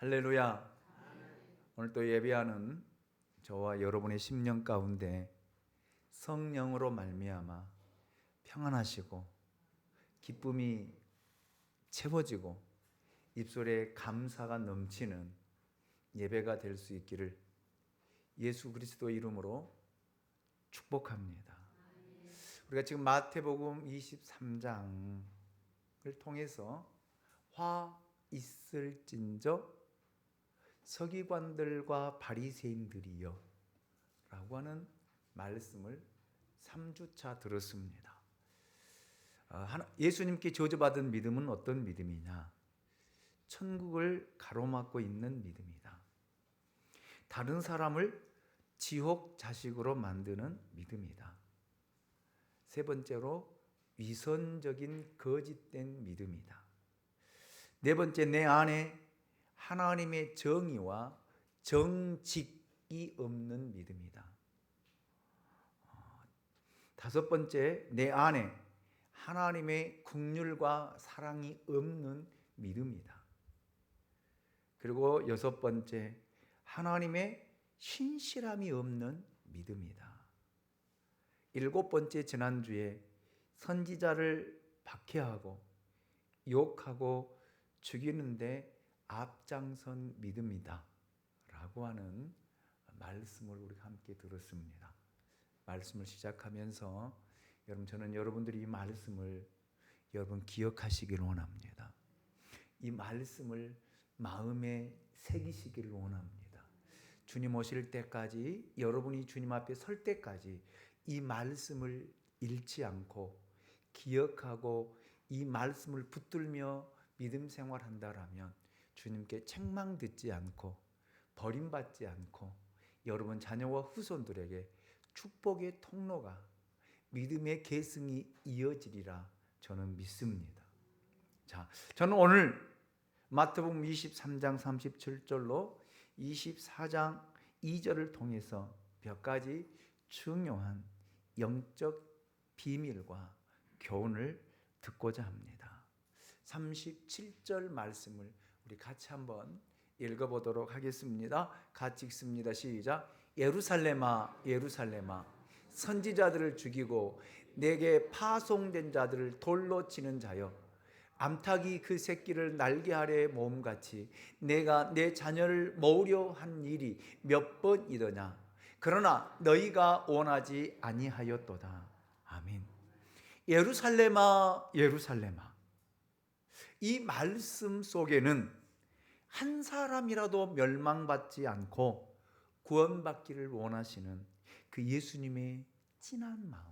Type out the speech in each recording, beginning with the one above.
할렐루야. 오늘 또 예배하는 저와 여러분의 심령 가운데 성령으로 말미암아 평안하시고 기쁨이 채워지고 입술에 감사가 넘치는 예배가 될 수 있기를 예수 그리스도 이름으로 축복합니다. 우리가 지금 마태복음 23장을 통해서 화 있을진저 서기관들과 바리새인들이여 라고 하는 말씀을 3주차 들었습니다. 예수님께 저주받은 믿음은 어떤 믿음이냐? 천국을 가로막고 있는 믿음이다. 다른 사람을 지옥 자식으로 만드는 믿음이다. 세 번째로 위선적인 거짓된 믿음이다. 네 번째, 내 안에 하나님의 정의와 정직이 없는 믿음이다. 다섯 번째, 내 안에 하나님의 긍휼과 사랑이 없는 믿음이다. 그리고 여섯 번째, 하나님의 신실함이 없는 믿음이다. 일곱 번째, 지난주에 선지자를 박해하고 욕하고 죽이는데 앞장선 믿음이다 라고 하는 말씀을 우리가 함께 들었습니다. 말씀을 시작하면서 저는 여러분들이 이 말씀을 여러분 기억하시기를 원합니다. 이 말씀을 마음에 새기시기를 원합니다. 주님 오실 때까지, 여러분이 주님 앞에 설 때까지 이 말씀을 잃지 않고 기억하고 이 말씀을 붙들며 믿음 생활한다라면 주님께 책망 듣지 않고 버림받지 않고 여러분 자녀와 후손들에게 축복의 통로가, 믿음의 계승이 이어지리라 저는 믿습니다. 자, 저는 오늘 마태복음 23장 37절로 24장 2절을 통해서 몇 가지 중요한 영적 비밀과 교훈을 듣고자 합니다. 37절 말씀을 우리 같이 한번 읽어보도록 하겠습니다. 같이 읽습니다. 시작. 예루살렘아 예루살렘아 선지자들을 죽이고 내게 파송된 자들을 돌로 치는 자여, 암탉이 그 새끼를 날개 아래 모음같이 내가 내 자녀를 모으려 한 일이 몇 번이더냐. 그러나 너희가 원하지 아니하였도다. 아멘. 예루살렘아 예루살렘아, 이 말씀 속에는 한 사람이라도 멸망받지 않고 구원받기를 원하시는 그 예수님의 진한 마음,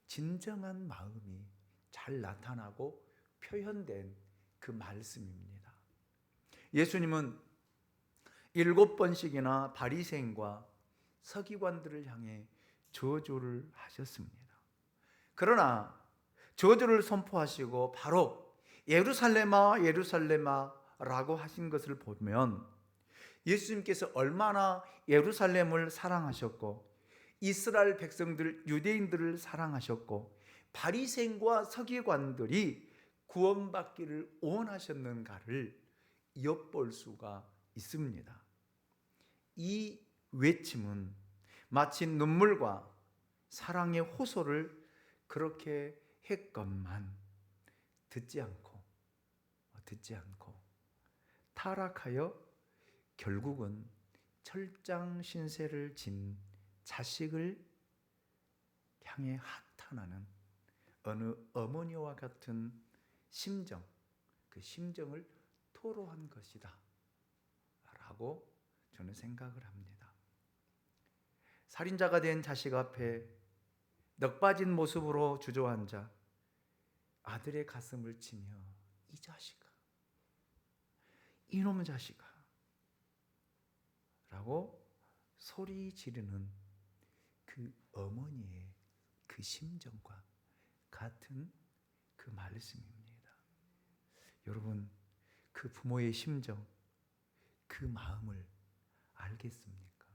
진정한 마음이 잘 나타나고 표현된 그 말씀입니다. 예수님은 7번씩이나 바리새인과 서기관들을 향해 저주를 하셨습니다. 그러나 저주를 선포하시고 바로 예루살렘아 예루살렘아 라고 하신 것을 보면 예수님께서 얼마나 예루살렘을 사랑하셨고 이스라엘 백성들, 유대인들을 사랑하셨고 바리새인과 서기관들이 구원받기를 원하셨는가를 엿볼 수가 있습니다. 이 외침은 마치 눈물과 사랑의 호소를 그렇게 했건만 듣지 않고 타락하여 결국은 철장 신세를 진 자식을 향해 한탄하는 어느 어머니와 같은 심정, 그 심정을 토로한 것이다 라고 저는 생각을 합니다. 살인자가 된 자식 앞에 넋 빠진 모습으로 주저앉아 아들의 가슴을 치며 이 자식아, 이놈의 자식아 라고 소리 지르는 그 어머니의 그 심정과 같은 그 말씀입니다. 여러분, 그 부모의 심정, 그 마음을 알겠습니까?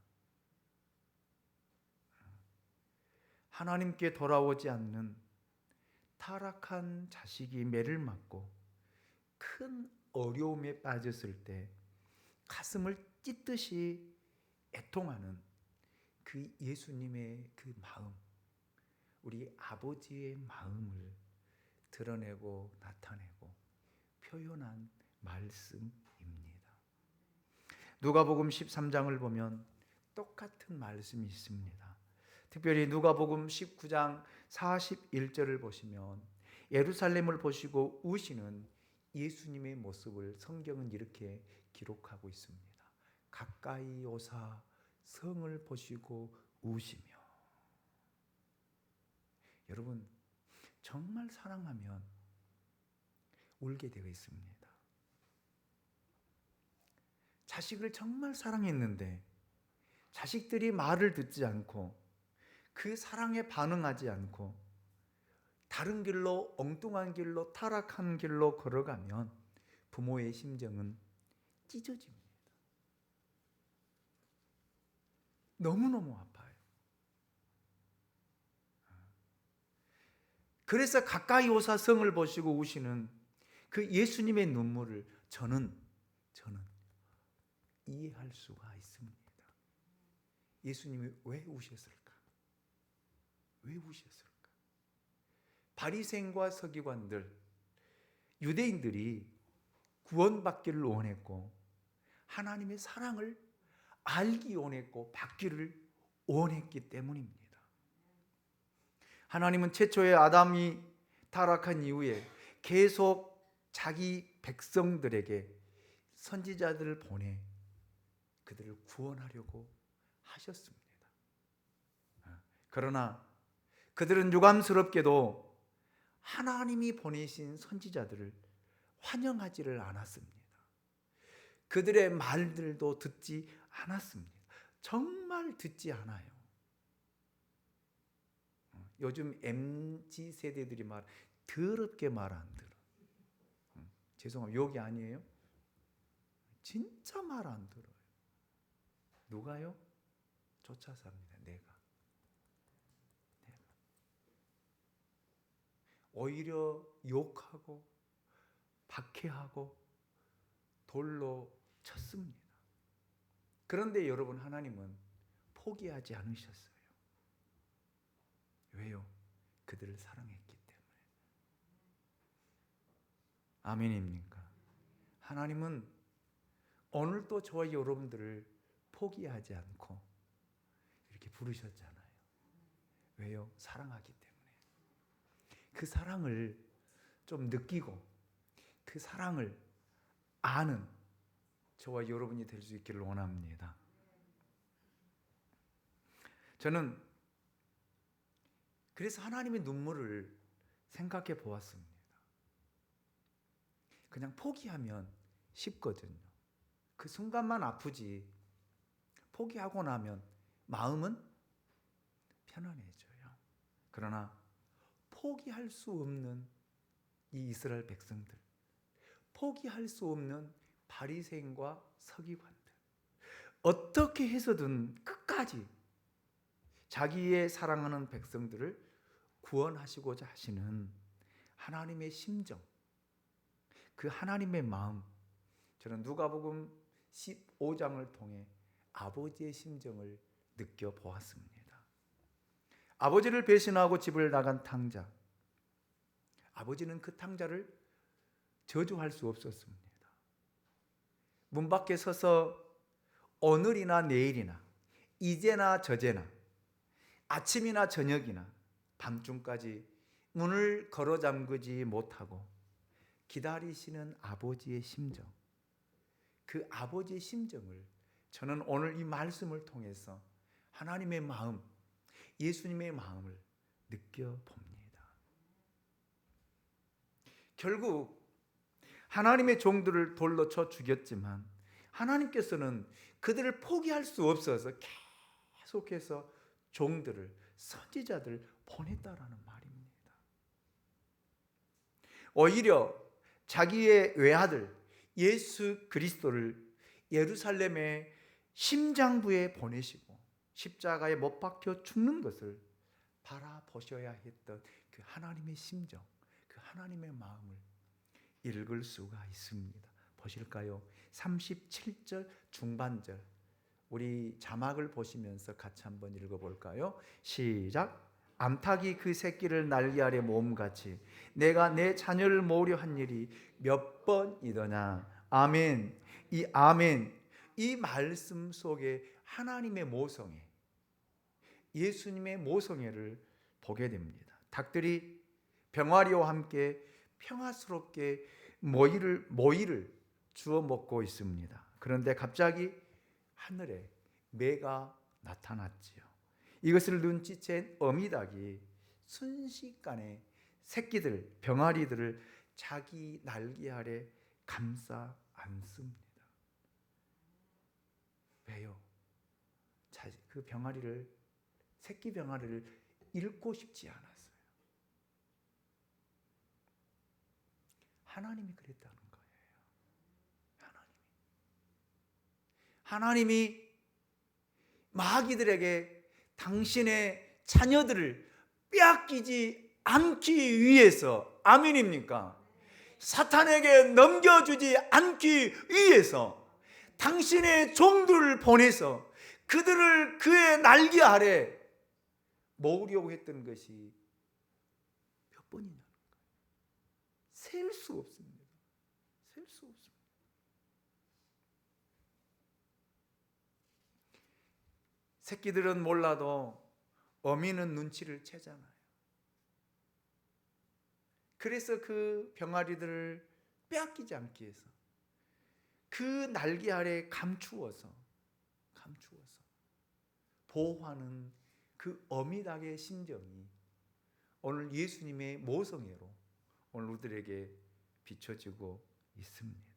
하나님께 돌아오지 않는 타락한 자식이 매를 맞고 큰 어려움에 빠졌을 때 가슴을 찢듯이 애통하는 그 예수님의 그 마음, 우리 아버지의 마음을 드러내고 나타내고 표현한 말씀입니다. 누가복음 13장을 보면 똑같은 말씀이 있습니다. 특별히 누가복음 19장 41절을 보시면 예루살렘을 보시고 우시는 예수님의 모습을 성경은 이렇게 기록하고 있습니다. 가까이 오사 성을 보시고 우시며. 여러분, 정말 사랑하면 울게 되어 있습니다. 자식을 정말 사랑했는데 자식들이 말을 듣지 않고 그 사랑에 반응하지 않고 다른 길로, 엉뚱한 길로, 타락한 길로 걸어가면 부모의 심정은 찢어집니다. 너무너무 아파요. 그래서 가까이 오사 성을 보시고 우시는 그 예수님의 눈물을 저는 이해할 수가 있습니다. 예수님이 왜 우셨을까? 왜 우셨을까? 바리새인과 서기관들, 유대인들이 구원받기를 원했고 하나님의 사랑을 알기 원했고 받기를 원했기 때문입니다. 하나님은 최초의 아담이 타락한 이후에 계속 자기 백성들에게 선지자들을 보내 그들을 구원하려고 하셨습니다. 그러나 그들은 유감스럽게도 하나님이 보내신 선지자들을 환영하지를 않았습니다. 그들의 말들도 듣지 않았습니다. 정말 듣지 않아요. 요즘 MZ 세대들이 더럽게 말 안 들어. 죄송합니다. 욕이 아니에요. 진짜 말 안 들어요. 누가요? 쫓아 삽니다. 내가. 오히려 욕하고 박해하고 돌로 쳤습니다. 그런데 여러분, 하나님은 포기하지 않으셨어요. 왜요? 그들을 사랑했기 때문에. 아멘입니까? 하나님은 오늘도 저와 여러분들을 포기하지 않고 이렇게 부르셨잖아요. 왜요? 사랑하기 때문에. 그 사랑을 좀 느끼고 그 사랑을 아는 저와 여러분이 될 수 있기를 원합니다. 저는 그래서 하나님의 눈물을 생각해 보았습니다. 그냥 포기하면 쉽거든요. 그 순간만 아프지 포기하고 나면 마음은 편안해져요. 그러나 포기할 수 없는 이 이스라엘 백성들, 포기할 수 없는 바리새인과 서기관들, 어떻게 해서든 끝까지 자기의 사랑하는 백성들을 구원하시고자 하시는 하나님의 심정, 그 하나님의 마음, 저는 누가복음 15장을 통해 아버지의 심정을 느껴보았습니다. 아버지를 배신하고 집을 나간 탕자, 아버지는 그 탕자를 저주할 수 없었습니다. 문 밖에 서서 오늘이나 내일이나 이제나 저제나 아침이나 저녁이나 밤중까지 문을 걸어 잠그지 못하고 기다리시는 아버지의 심정, 그 아버지의 심정을 저는 오늘 이 말씀을 통해서 하나님의 마음, 예수님의 마음을 느껴봅니다. 결국 하나님의 종들을 돌로 쳐 죽였지만 하나님께서는 그들을 포기할 수 없어서 계속해서 종들을, 선지자들을 보냈다라는 말입니다. 오히려 자기의 외아들 예수 그리스도를 예루살렘의 심장부에 보내시고 십자가에 못 박혀 죽는 것을 바라보셔야 했던 그 하나님의 심정, 그 하나님의 마음을 읽을 수가 있습니다. 보실까요? 37절 중반절, 우리 자막을 보시면서 같이 한번 읽어볼까요? 시작. 암탉이 그 새끼를 날개 아래 모음같이 내가 내 자녀를 모으려 한 일이 몇 번이더냐. 아멘. 이 아멘, 이 말씀 속에 하나님의 모성애, 예수님의 모성애를 보게 됩니다. 닭들이 병아리와 함께 평화스럽게 모이를 주워 먹고 있습니다. 그런데 갑자기 하늘에 매가 나타났지요. 이것을 눈치챈 어미닭이 순식간에 새끼들, 병아리들을 자기 날개 아래 감싸 안습니다. 왜요? 그 병아리를, 새끼 병아리를 잃고 싶지 않았어요. 하나님이 그랬다는 거예요. 하나님이 마귀들에게 당신의 자녀들을 빼앗기지 않기 위해서, 아멘입니까? 사탄에게 넘겨주지 않기 위해서 당신의 종들을 보내서 그들을 그의 날개 아래 모으려고 했던 것이 몇 번이냐는 거예요. 셀 수 없습니다. 셀 수 없습니다. 새끼들은 몰라도 어미는 눈치를 채잖아요. 그래서 그 병아리들을 빼앗기지 않기 위해서 그 날개 아래 감추어서 보호하는 그 어미닭의 심정이 오늘 예수님의 모성애로 오늘 우리들에게 비춰지고 있습니다.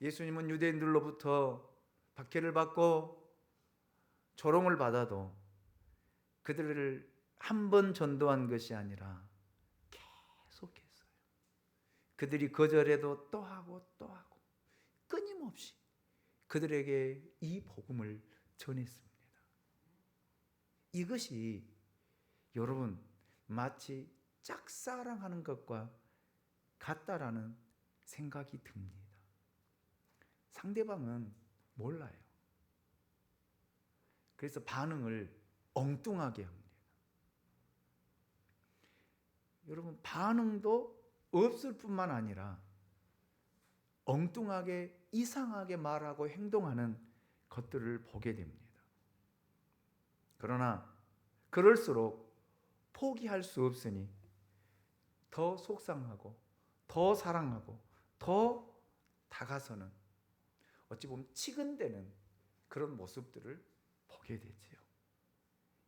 예수님은 유대인들로부터 박해를 받고 조롱을 받아도 그들을 한 번 전도한 것이 아니라 계속했어요. 그들이 거절해도 또 하고 끊임없이 그들에게 이 복음을 전했습니다. 이것이 여러분 마치 짝사랑하는 것과 같다라는 생각이 듭니다. 상대방은 몰라요. 그래서 반응을 엉뚱하게 합니다. 여러분, 반응도 없을 뿐만 아니라 엉뚱하게 이상하게 말하고 행동하는 것들을 보게 됩니다. 그러나 그럴수록 포기할 수 없으니 더 속상하고 더 사랑하고 더 다가서는, 어찌 보면 치근대는 그런 모습들을 보게 되지요.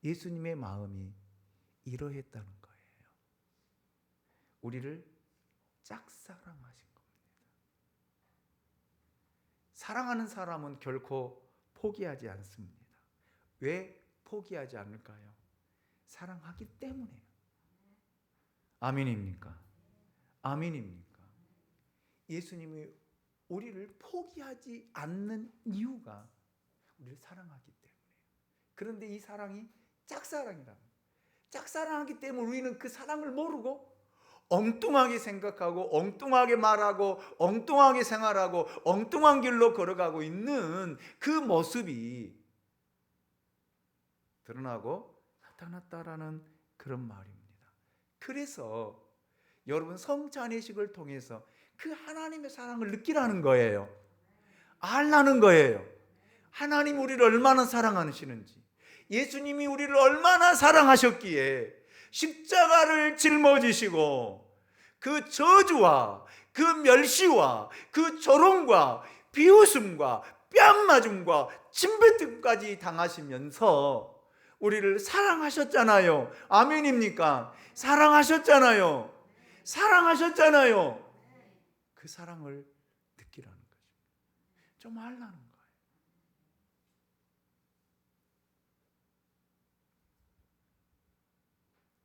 예수님의 마음이 이러했다는 거예요. 우리를 짝사랑하신 겁니다. 사랑하는 사람은 결코 포기하지 않습니다. 왜 포기하지 않을까요? 사랑하기 때문에요. 아멘입니까? 아멘입니까? 예수님이 우리를 포기하지 않는 이유가 우리를 사랑하기 때문이에요. 그런데 이 사랑이 짝사랑이라는 거예요. 짝사랑하기 때문에 우리는 그 사랑을 모르고 엉뚱하게 생각하고 엉뚱하게 말하고 엉뚱하게 생활하고 엉뚱한 길로 걸어가고 있는 그 모습이 드러나고 나타났다라는 그런 말입니다. 그래서 여러분, 성찬의식을 통해서 그 하나님의 사랑을 느끼라는 거예요. 알라는 거예요. 하나님 우리를 얼마나 사랑하시는지, 예수님이 우리를 얼마나 사랑하셨기에 십자가를 짊어지시고 그 저주와 그 멸시와 그 조롱과 비웃음과 뺨맞음과 침뱉음까지 당하시면서 우리를 사랑하셨잖아요. 아멘입니까? 사랑하셨잖아요. 사랑하셨잖아요. 그 사랑을 느끼라는 거죠. 좀 알라는 거예요.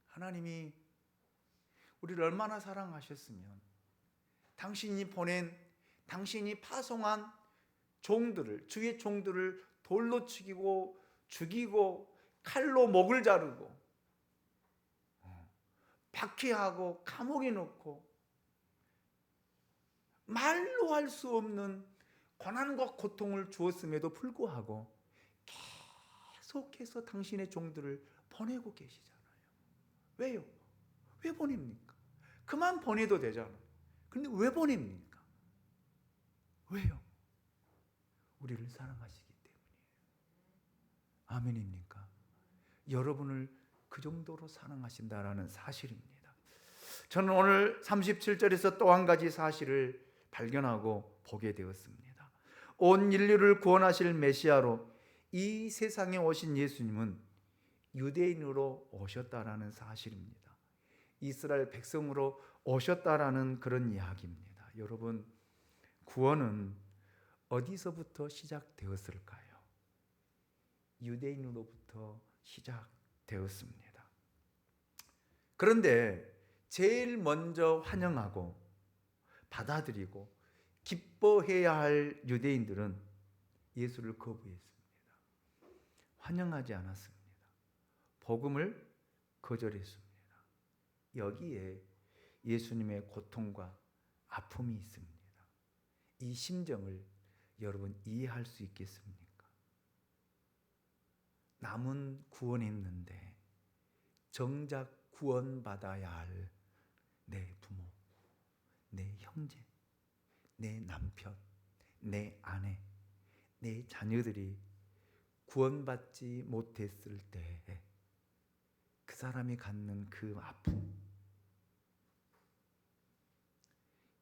하나님이 우리를 얼마나 사랑하셨으면 당신이 파송한 종들을, 주의 종들을 돌로 죽이고 칼로 목을 자르고 박해하고 감옥에 넣고 말로 할 수 없는 고난과 고통을 주었음에도 불구하고 계속해서 당신의 종들을 보내고 계시잖아요. 왜요? 왜 보냅니까? 그만 보내도 되잖아요. 근데 왜 보냅니까? 왜요? 우리를 사랑하시기 때문이에요. 아멘입니까? 여러분을 그 정도로 사랑하신다라는 사실입니다. 저는 오늘 37절에서 또 한 가지 사실을 발견하고 보게 되었습니다. 온 인류를 구원하실 메시아로 이 세상에 오신 예수님은 유대인으로 오셨다라는 사실입니다. 이스라엘 백성으로 오셨다라는 그런 이야기입니다. 여러분, 구원은 어디서부터 시작되었을까요? 유대인으로부터 시작되었습니다. 그런데 제일 먼저 환영하고 받아들이고 기뻐해야 할 유대인들은 예수를 거부했습니다. 환영하지 않았습니다. 복음을 거절했습니다. 여기에 예수님의 고통과 아픔이 있습니다. 이 심정을 여러분 이해할 수 있겠습니까? 남은 구원했는데 정작 구원받아야 할 내 부모, 내 형제, 내 남편, 내 아내, 내 자녀들이 구원받지 못했을 때 그 사람이 갖는 그 아픔,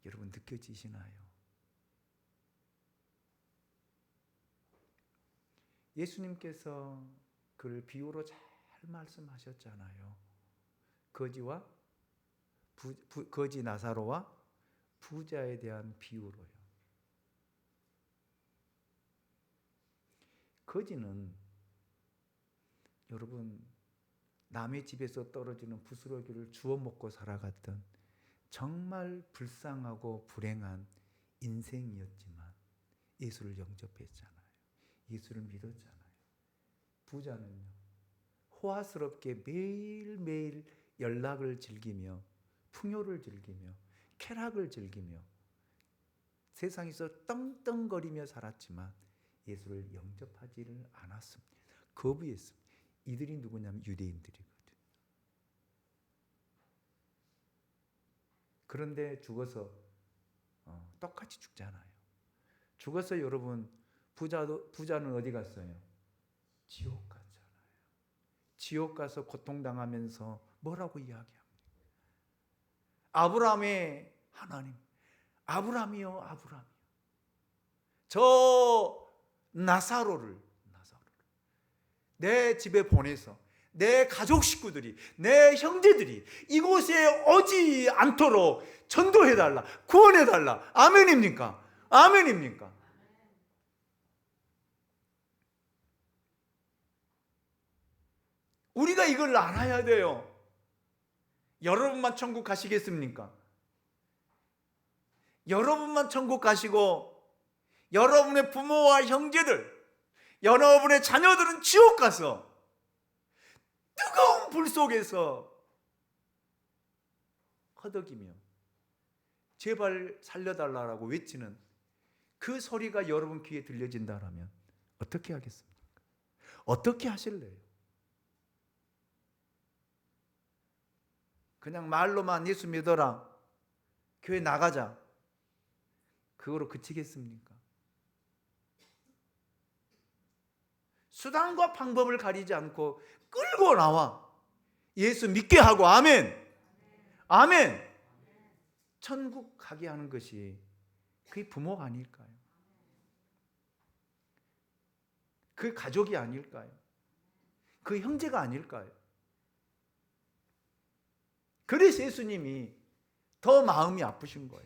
여러분 느껴지시나요? 예수님께서 그를 비유로 잘 말씀하셨잖아요. 거지 나사로와 부자에 대한 비유로요. 거지는 여러분 남의 집에서 떨어지는 부스러기를 주워 먹고 살아갔던 정말 불쌍하고 불행한 인생이었지만 예수를 영접했잖아요. 예수를 믿었잖아요. 부자는요, 호화스럽게 매일매일 연락을 즐기며 풍요를 즐기며 쾌락을 즐기며 세상에서 떵떵거리며 살았지만 예수를 영접하지를 않았습니다. 거부했습니다. 이들이 누구냐면 유대인들이거든요. 그런데 죽어서 똑같이 죽잖아요. 죽어서 여러분 부자는 어디 갔어요? 지옥 갔잖아요. 지옥 가서 고통당하면서 뭐라고 이야기합니까? 아브라함의 하나님, 아브라함이요, 아브라함이요. 저 나사로를 내 집에 보내서 내 가족 식구들이, 내 형제들이 이곳에 오지 않도록 전도해달라, 구원해달라. 아멘입니까? 아멘입니까? 우리가 이걸 알아야 돼요. 여러분만 천국 가시겠습니까? 여러분만 천국 가시고 여러분의 부모와 형제들, 여러분의 자녀들은 지옥 가서 뜨거운 불 속에서 허덕이며 제발 살려달라고 외치는 그 소리가 여러분 귀에 들려진다면 어떻게 하겠습니까? 어떻게 하실래요? 그냥 말로만 예수 믿어라, 교회 나가자, 그거로 그치겠습니까? 수단과 방법을 가리지 않고 끌고 나와 예수 믿게 하고, 아멘, 아멘, 천국 가게 하는 것이 그게 부모가 아닐까요? 그 가족이 아닐까요? 그 형제가 아닐까요? 그래서 예수님이 더 마음이 아프신 거예요.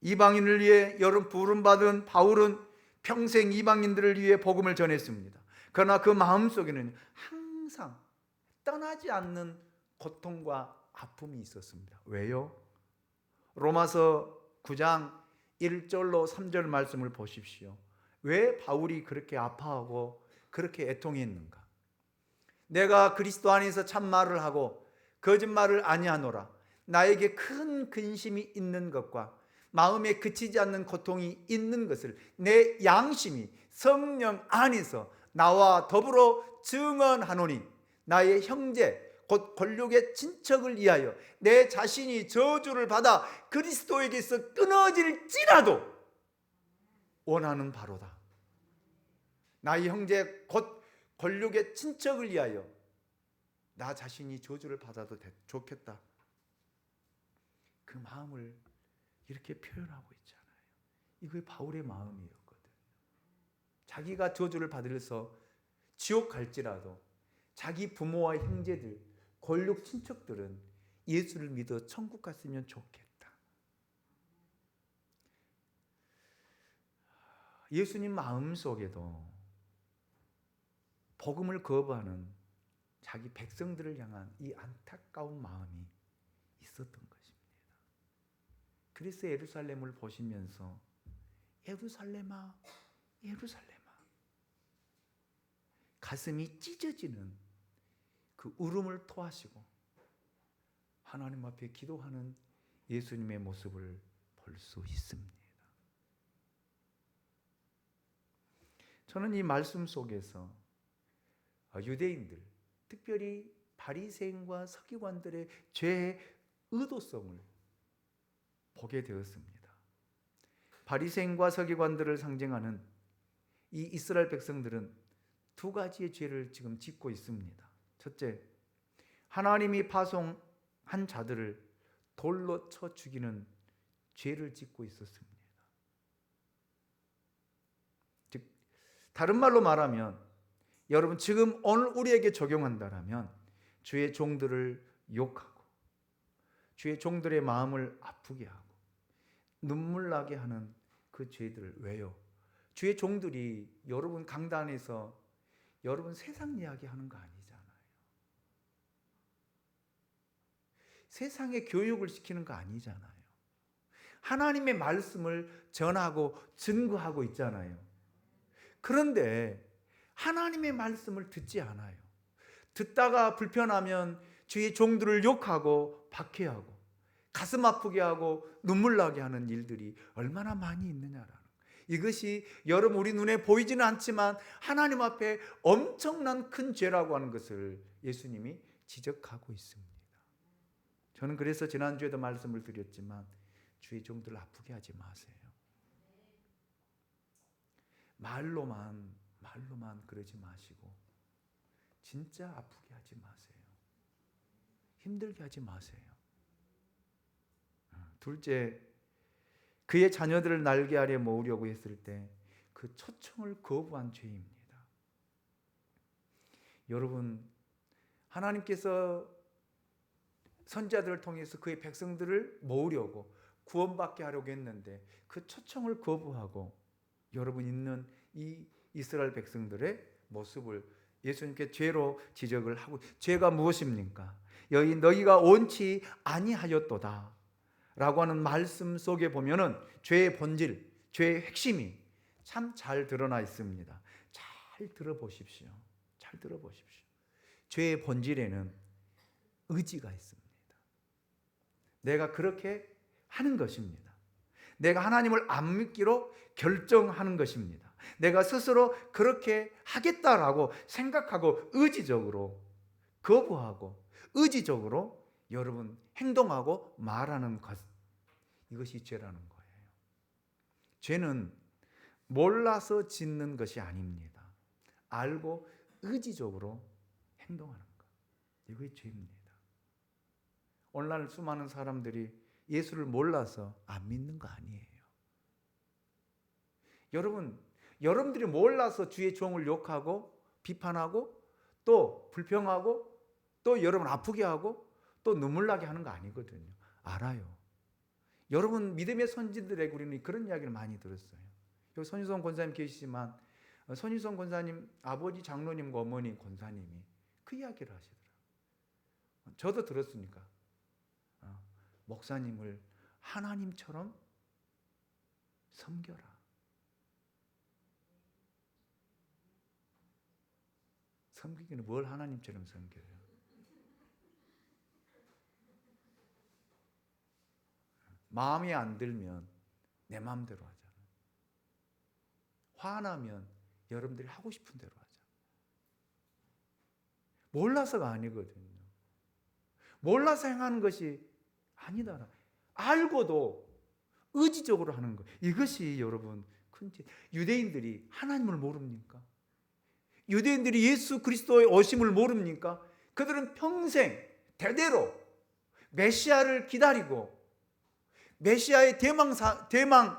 이방인을 위해 여러분 부름받은 바울은 평생 이방인들을 위해 복음을 전했습니다. 그러나 그 마음속에는 항상 떠나지 않는 고통과 아픔이 있었습니다. 왜요? 로마서 9장 1절로 3절 말씀을 보십시오. 왜 바울이 그렇게 아파하고 그렇게 애통했는가? 내가 그리스도 안에서 참말을 하고 거짓말을 아니하노라. 나에게 큰 근심이 있는 것과 마음에 그치지 않는 고통이 있는 것을 내 양심이 성령 안에서 나와 더불어 증언하노니 나의 형제 곧 권력의 친척을 위하여 내 자신이 저주를 받아 그리스도에게서 끊어질지라도 원하는 바로다. 나의 형제 곧 권력의 친척을 위하여 나 자신이 저주를 받아도 좋겠다. 그 마음을 이렇게 표현하고 있잖아요. 이게 바울의 마음이었거든요. 자기가 저주를 받으면서 지옥 갈지라도 자기 부모와 형제들, 권력 친척들은 예수를 믿어 천국 갔으면 좋겠다. 예수님 마음속에도 복음을 거부하는 자기 백성들을 향한 이 안타까운 마음이 있었던 것입니다. 그래서 예루살렘을 보시면서 예루살렘아, 예루살렘아, 가슴이 찢어지는 그 울음을 토하시고 하나님 앞에 기도하는 예수님의 모습을 볼 수 있습니다. 저는 이 말씀 속에서 유대인들, 특별히 바리새인과 서기관들의 죄의 의도성을 보게 되었습니다. 바리새인과 서기관들을 상징하는 이 이스라엘 백성들은 두 가지의 죄를 지금 짓고 있습니다. 첫째, 하나님이 파송한 자들을 돌로 쳐 죽이는 죄를 짓고 있었습니다. 즉, 다른 말로 말하면 여러분 지금 오늘 우리에게 적용한다면 주의 종들을 욕하고 주의 종들의 마음을 아프게 하고 눈물 나게 하는 그 죄들. 왜요? 주의 종들이 여러분 강단에서 여러분 세상 이야기 하는 거 아니잖아요. 세상에 교육을 시키는 거 아니잖아요. 하나님의 말씀을 전하고 증거하고 있잖아요. 그런데 하나님의 말씀을 듣지 않아요. 듣다가 불편하면 주의 종들을 욕하고 박해하고 가슴 아프게 하고 눈물 나게 하는 일들이 얼마나 많이 있느냐라는, 이것이 여러분 우리 눈에 보이지는 않지만 하나님 앞에 엄청난 큰 죄라고 하는 것을 예수님이 지적하고 있습니다. 저는 그래서 지난주에도 말씀을 드렸지만 주의 종들을 아프게 하지 마세요. 말로만 그러지 마시고 진짜 아프게 하지 마세요. 힘들게 하지 마세요. 둘째, 그의 자녀들을 날개 아래 모으려고 했을 때 그 초청을 거부한 죄입니다. 여러분, 하나님께서 선지자들을 통해서 그의 백성들을 모으려고 구원받게 하려고 했는데 그 초청을 거부하고 여러분 있는 이 이스라엘 백성들의 모습을 예수님께 죄로 지적을 하고, 죄가 무엇입니까? 너희가 원치 아니하였도다 라고 하는 말씀 속에 보면은 죄의 본질, 죄의 핵심이 참 잘 드러나 있습니다. 잘 들어보십시오. 잘 들어보십시오. 죄의 본질에는 의지가 있습니다. 내가 그렇게 하는 것입니다. 내가 하나님을 안 믿기로 결정하는 것입니다. 내가 스스로 그렇게 하겠다라고 생각하고 의지적으로 거부하고 의지적으로 여러분 행동하고 말하는 것, 이것이 죄라는 거예요. 죄는 몰라서 짓는 것이 아닙니다. 알고 의지적으로 행동하는 것, 이것이 죄입니다. 오늘날 수많은 사람들이 예수를 몰라서 안 믿는 거 아니에요. 여러분들이 몰라서 주의 종을 욕하고 비판하고 또 불평하고 또 여러분 아프게 하고 또 눈물 나게 하는 거 아니거든요. 알아요. 여러분 믿음의 선지들에게 우리는 그런 이야기를 많이 들었어요. 여기 손희성 권사님 계시지만 손희성 권사님 아버지 장로님과 어머니 권사님이 그 이야기를 하시더라고요. 저도 들었으니까 목사님을 하나님처럼 섬겨라. 섬기기는 뭘 하나님처럼 섬겨요? 마음에 안 들면 내 마음대로 하잖아요. 화나면 여러분들이 하고 싶은 대로 하잖아요. 몰라서가 아니거든요. 몰라서 행하는 것이 아니다. 알고도 의지적으로 하는 것. 이것이 여러분 큰 죄. 유대인들이 하나님을 모릅니까? 유대인들이 예수 그리스도의 오심을 모릅니까? 그들은 평생 대대로 메시아를 기다리고 메시아의 대망을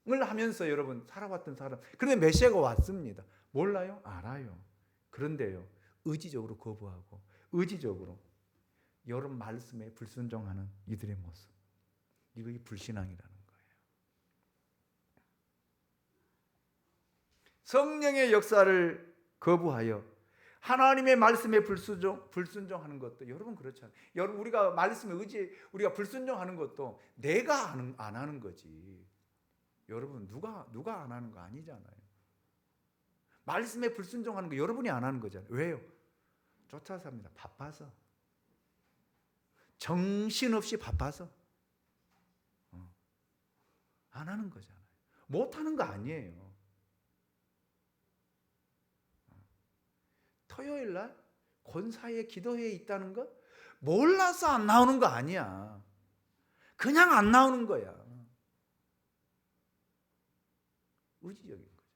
하면서 여러분 살아왔던 사람. 그런데 메시아가 왔습니다. 몰라요? 알아요. 그런데요, 의지적으로 거부하고 의지적으로 여러분 말씀에 불순종하는 이들의 모습. 이것이 불신앙이라는 거예요. 성령의 역사를 거부하여 하나님의 말씀에 불순종하는 것도 여러분 그렇잖아요. 여러분 우리가 말씀에 우리가 불순종하는 것도 내가 안 하는 거지. 여러분 누가 안 하는 거 아니잖아요. 말씀에 불순종하는 거 여러분이 안 하는 거잖아요. 왜요? 쫓아서 합니다. 바빠서. 정신없이 바빠서. 안 하는 거잖아요. 못 하는 거 아니에요. 토요일 날 권사의 기도회에 있다는 거 몰라서 안 나오는 거 아니야. 그냥 안 나오는 거야. 의지적인 거죠.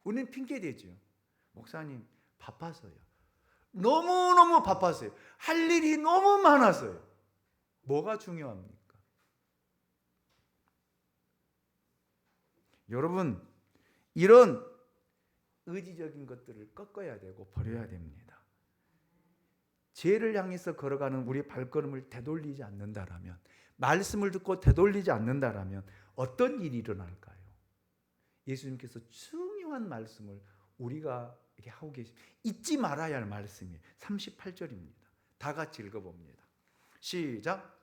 우리는 핑계 대죠. 목사님 바빠서요. 너무너무 바빠서요. 할 일이 너무 많아서요. 뭐가 중요합니까? 여러분, 이런 의지적인 것들을 꺾어야 되고 버려야 됩니다. 죄를 향해서 걸어가는 우리 발걸음을 되돌리지 않는다라면, 말씀을 듣고 되돌리지 않는다라면 어떤 일이 일어날까요? 예수님께서 중요한 말씀을 우리가 이렇게 하고 계십니다. 잊지 말아야 할 말씀이에요. 38절입니다. 다 같이 읽어봅니다. 시작.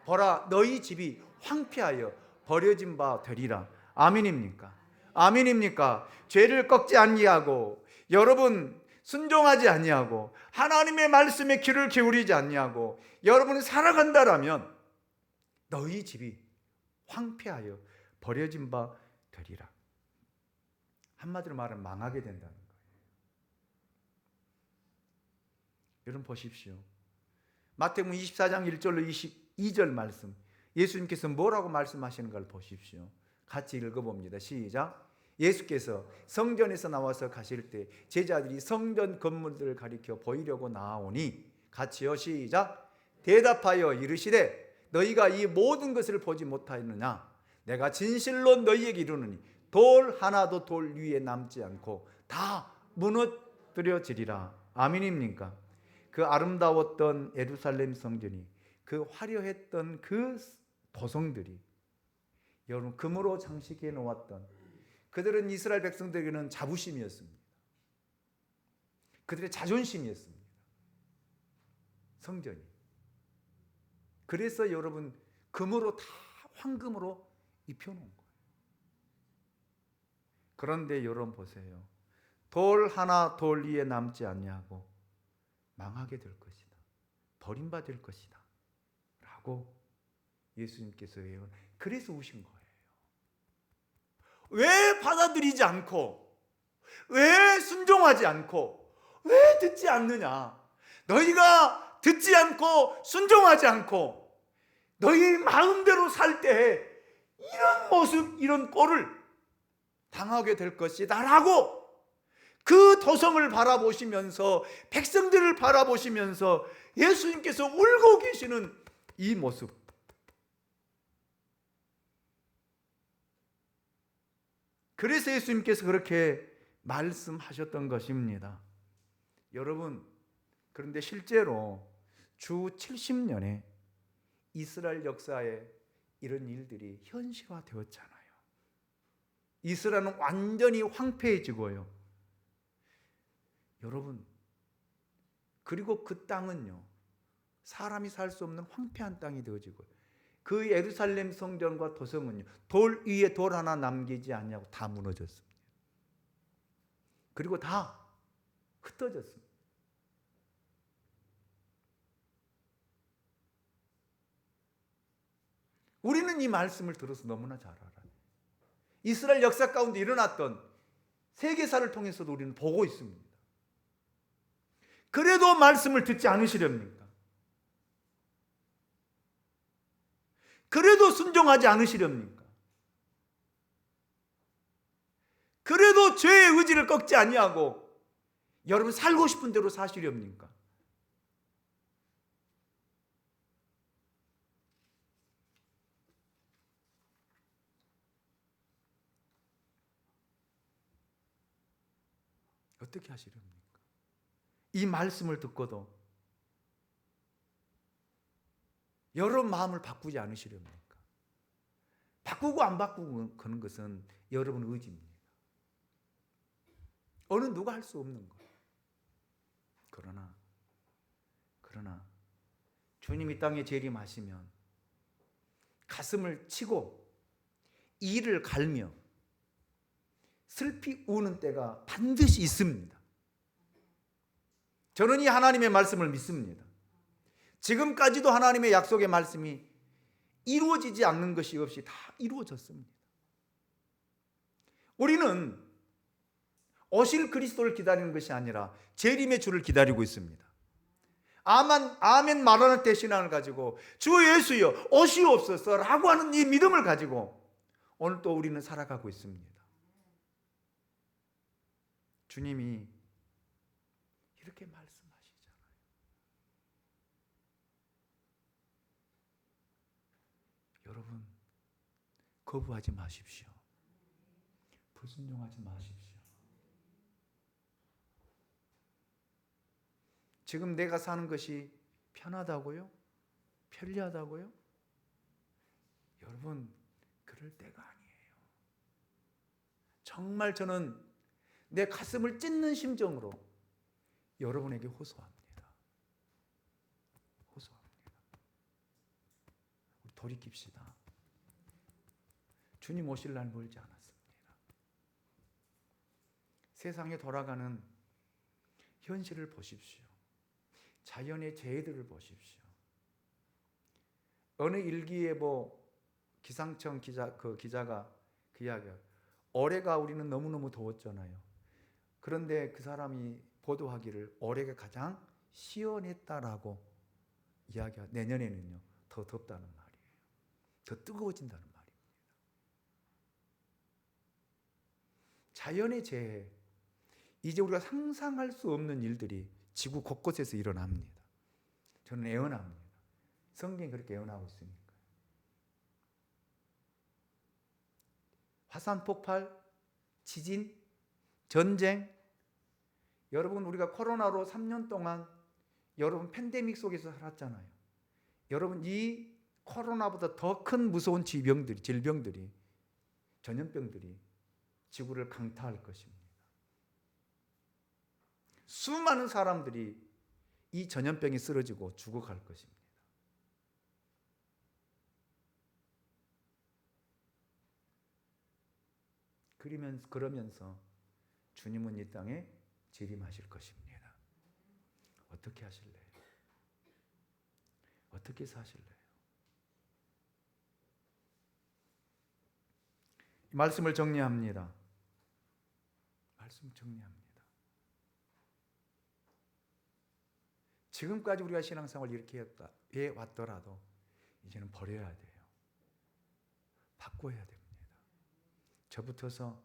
보라, 너희 집이 황폐하여 버려진 바 되리라. 아멘입니까? 아멘입니까? 죄를 꺾지 아니하고 여러분 순종하지 아니하고 하나님의 말씀에 귀를 기울이지 아니하고 여러분이 살아간다라면 너희 집이 황폐하여 버려진 바 되리라. 한마디로 말하면 망하게 된다는 거예요. 여러분 보십시오. 마태복음 24장 1절로 22절 말씀, 예수님께서 뭐라고 말씀하시는가를 보십시오. 같이 읽어봅니다. 시작. 예수께서 성전에서 나와서 가실 때 제자들이 성전 건물들을 가리켜 보이려고 나아오니, 같이요. 시작. 대답하여 이르시되 너희가 이 모든 것을 보지 못하였느냐? 내가 진실로 너희에게 이르노니 돌 하나도 돌 위에 남지 않고 다 무너뜨려지리라. 아멘입니까? 그 아름다웠던 예루살렘 성전이, 그 화려했던 그 도성들이 여러분 금으로 장식해 놓았던, 그들은 이스라엘 백성들에게는 자부심이었습니다. 그들의 자존심이었습니다. 성전이. 그래서 여러분 금으로 다 황금으로 입혀놓은 거예요. 그런데 여러분 보세요. 돌 하나 돌 위에 남지 않냐고 망하게 될 것이다. 버림받을 것이다. 라고 예수님께서 예언. 그래서 우신 거예요. 왜 받아들이지 않고, 왜 순종하지 않고, 왜 듣지 않느냐? 너희가 듣지 않고 순종하지 않고 너희 마음대로 살 때 이런 모습, 이런 꼴을 당하게 될 것이다 라고 그 도성을 바라보시면서, 백성들을 바라보시면서 예수님께서 울고 계시는 이 모습, 그래서 예수님께서 그렇게 말씀하셨던 것입니다. 여러분, 그런데 실제로 주 70년에 이스라엘 역사에 이런 일들이 현실화되었잖아요. 이스라엘은 완전히 황폐해지고요. 여러분, 그리고 그 땅은요, 사람이 살 수 없는 황폐한 땅이 되어지고요. 그 예루살렘 성전과 도성은요, 돌 위에 돌 하나 남기지 않냐고 다 무너졌습니다. 그리고 다 흩어졌습니다. 우리는 이 말씀을 들어서 너무나 잘 알아요. 이스라엘 역사 가운데 일어났던 세계사를 통해서도 우리는 보고 있습니다. 그래도 말씀을 듣지 않으시렵니까? 그래도 순종하지 않으시렵니까? 그래도 죄의 의지를 꺾지 아니하고 여러분 살고 싶은 대로 사시렵니까? 어떻게 하시렵니까? 이 말씀을 듣고도 여러분 마음을 바꾸지 않으시렵니까? 바꾸고 안 바꾸고 그런 것은 여러분 의지입니다. 어느 누가 할 수 없는 거예요. 그러나 주님이 땅에 재림하시면 가슴을 치고 이를 갈며 슬피 우는 때가 반드시 있습니다. 저는 이 하나님의 말씀을 믿습니다. 지금까지도 하나님의 약속의 말씀이 이루어지지 않는 것이 없이 다 이루어졌습니다. 우리는 오실 그리스도를 기다리는 것이 아니라 재림의 주를 기다리고 있습니다. 아멘 말하는 때 신앙을 가지고 주 예수여 오시옵소서 라고 하는 이 믿음을 가지고 오늘 또 우리는 살아가고 있습니다. 주님이 이렇게 말씀하시잖아요. 여러분 거부하지 마십시오. 불순종하지 마십시오. 지금 내가 사는 것이 편하다고요? 편리하다고요? 여러분 그럴 때가 아니에요. 정말 저는 내 가슴을 찢는 심정으로 여러분에게 호소합니다. 우리 돌이킵시다. 주님 오실 날 멀지 않았습니다. 세상에 돌아가는 현실을 보십시오. 자연의 재해들을 보십시오. 어느 일기예보 기상청 기자가 그 이야기가 올해가 우리는 너무너무 더웠잖아요. 그런데 그 사람이 보도하기를 올해가 가장 시원했다라고 이야기하. 내년에는요 더 덥다는 말이에요. 더 뜨거워진다는 말입니다. 자연의 재해, 이제 우리가 상상할 수 없는 일들이 지구 곳곳에서 일어납니다. 저는 애원합니다. 성경이 그렇게 애원하고 있으니까. 화산 폭발, 지진, 전쟁. 여러분 우리가 코로나로 3년 동안 여러분 팬데믹 속에서 살았잖아요. 여러분 이 코로나보다 더 큰 무서운 질병들이 전염병들이 지구를 강타할 것입니다. 수많은 사람들이 이 전염병에 쓰러지고 죽어갈 것입니다. 그러면서 주님은 이 땅에 재림하실 것입니다. 어떻게 하실래요? 어떻게 사실래요? 이 말씀을 정리합니다. 말씀 정리합니다. 지금까지 우리가 신앙생활을 이렇게 해왔더라도 이제는 버려야 돼요. 바꿔야 됩니다. 저부터서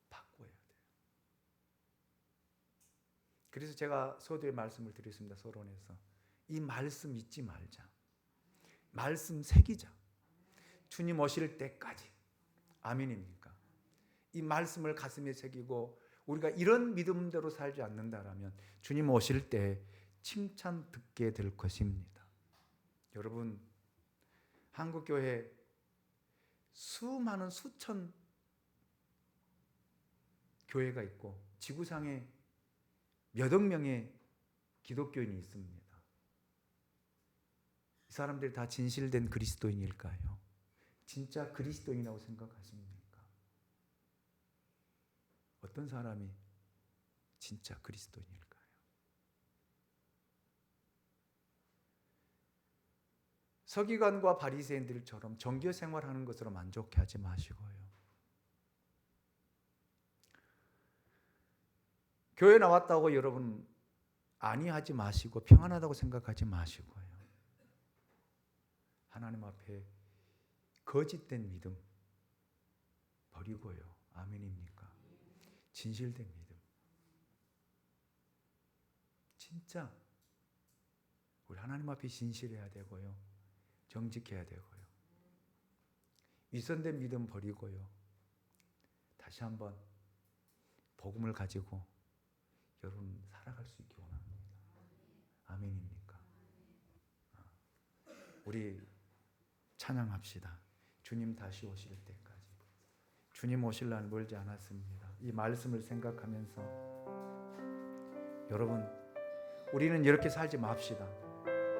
바꿔야 돼요. 그래서 제가 서두에 말씀을 드렸습니다. 서론에서 이 말씀 잊지 말자. 말씀 새기자. 주님 오실 때까지. 아멘입니까? 이 말씀을 가슴에 새기고 우리가 이런 믿음대로 살지 않는다라면 주님 오실 때 칭찬 듣게 될 것입니다. 여러분, 한국교회 수많은 수천 교회가 있고 지구상에 몇억 명의 기독교인이 있습니다. 이 사람들이 다 진실된 그리스도인일까요? 진짜 그리스도인이라고 생각하십니까? 어떤 사람이 진짜 그리스도인일까요? 서기관과 바리새인들처럼 정교 생활하는 것으로 만족해하지 마시고요. 교회 나왔다고 여러분 안위하지 마시고 평안하다고 생각하지 마시고요. 하나님 앞에 거짓된 믿음 버리고요. 아멘입니까? 진실된 믿음. 진짜 우리 하나님 앞에 진실해야 되고요. 정직해야 되고요. 위선된 믿음 버리고요. 다시 한번 복음을 가지고 여러분 살아갈 수 있기 원합니다. 아멘입니까? 우리 찬양합시다. 주님 다시 오실 때까지. 주님 오실 날 멀지 않았습니다. 이 말씀을 생각하면서 여러분 우리는 이렇게 살지 맙시다.